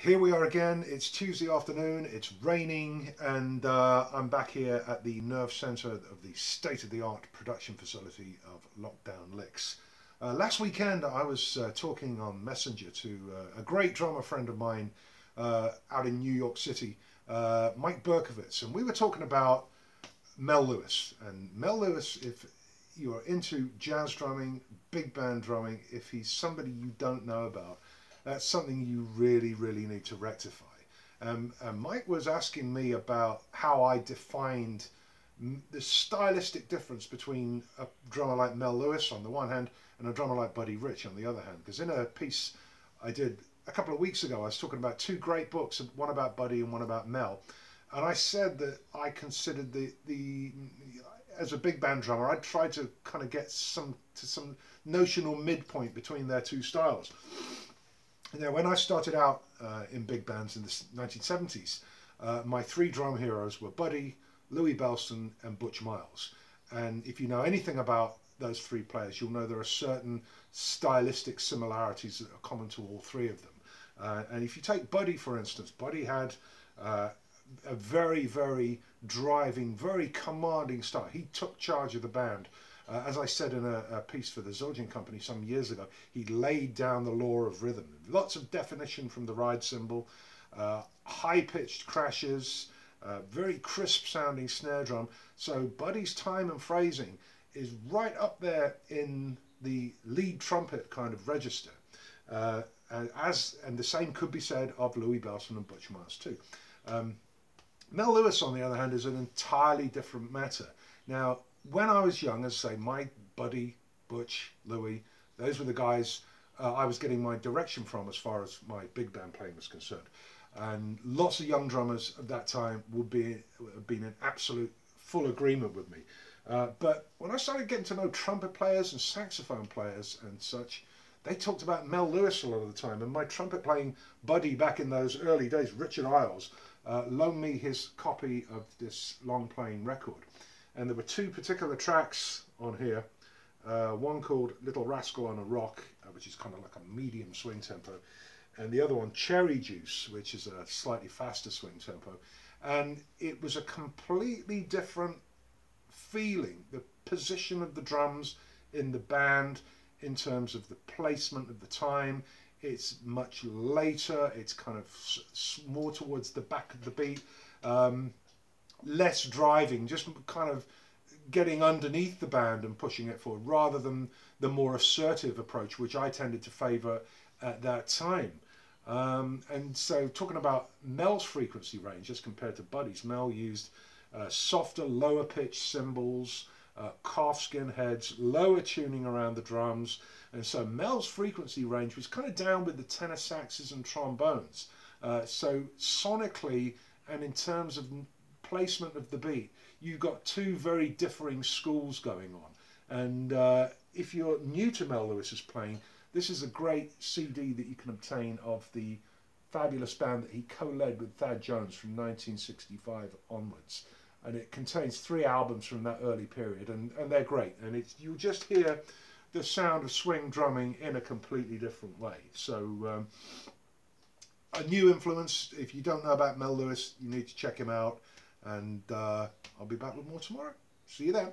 Here we are again. It's Tuesday afternoon, it's raining, and I'm back here at the nerve centre of the state-of-the-art production facility of Lockdown Licks. Last weekend I was talking on Messenger to a great drummer friend of mine out in New York City, Mike Berkowitz, and we were talking about Mel Lewis. And Mel Lewis, if you're into jazz drumming, big band drumming, if he's somebody you don't know about, that's something you really need to rectify. And Mike was asking me about how I defined the stylistic difference between a drummer like Mel Lewis on the one hand and a drummer like Buddy Rich on the other hand. Because in a piece I did a couple of weeks ago, I was talking about two great books, one about Buddy and one about Mel. And I said that I considered the as a big band drummer, I tried to kind of get some notional midpoint between their two styles. Now, when I started out in big bands in the 1970s, my three drum heroes were Buddy, Louie Bellson, and Butch Miles. And if you know anything about those three players, you'll know there are certain stylistic similarities that are common to all three of them. And if you take Buddy, for instance, Buddy had a very driving, very commanding style. He took charge of the band. As I said in a piece for the Zildjian Company some years ago, he laid down the law of rhythm. Lots of definition from the ride cymbal, high-pitched crashes, very crisp-sounding snare drum. So Buddy's time and phrasing is right up there in the lead trumpet kind of register. And the same could be said of Louie Bellson and Butch Miles too. Mel Lewis, on the other hand, is an entirely different matter. Now, when I was young, as I say, my Buddy, Butch, Louie, those were the guys I was getting my direction from as far as my big band playing was concerned. And lots of young drummers at that time would have been in absolute full agreement with me. But when I started getting to know trumpet players and saxophone players and such, they talked about Mel Lewis a lot of the time. And my trumpet playing buddy back in those early days, Richard Isles, loaned me his copy of this long playing record. And there were two particular tracks on here, one called Little Rascal on a Rock, which is kind of like a medium swing tempo, and the other one, Cherry Juice, which is a slightly faster swing tempo. And it was a completely different feeling, the position of the drums in the band in terms of the placement of the time. It's much later, it's kind of more towards the back of the beat. Less driving, just kind of getting underneath the band and pushing it forward, rather than the more assertive approach which I tended to favour at that time. And so talking about Mel's frequency range as compared to Buddy's, Mel used softer, lower pitched cymbals, calfskin heads, lower tuning around the drums, and so Mel's frequency range was kind of down with the tenor saxes and trombones. So sonically and in terms of placement of the beat, you've got two very differing schools going on. And if you're new to Mel Lewis's playing, this is a great CD that you can obtain of the fabulous band that he co-led with Thad Jones from 1965 onwards. And it contains 3 albums from that early period, and they're great. And you'll just hear the sound of swing drumming in a completely different way. So a new influence. If you don't know about Mel Lewis, you need to check him out. And I'll be back with more tomorrow. See you then.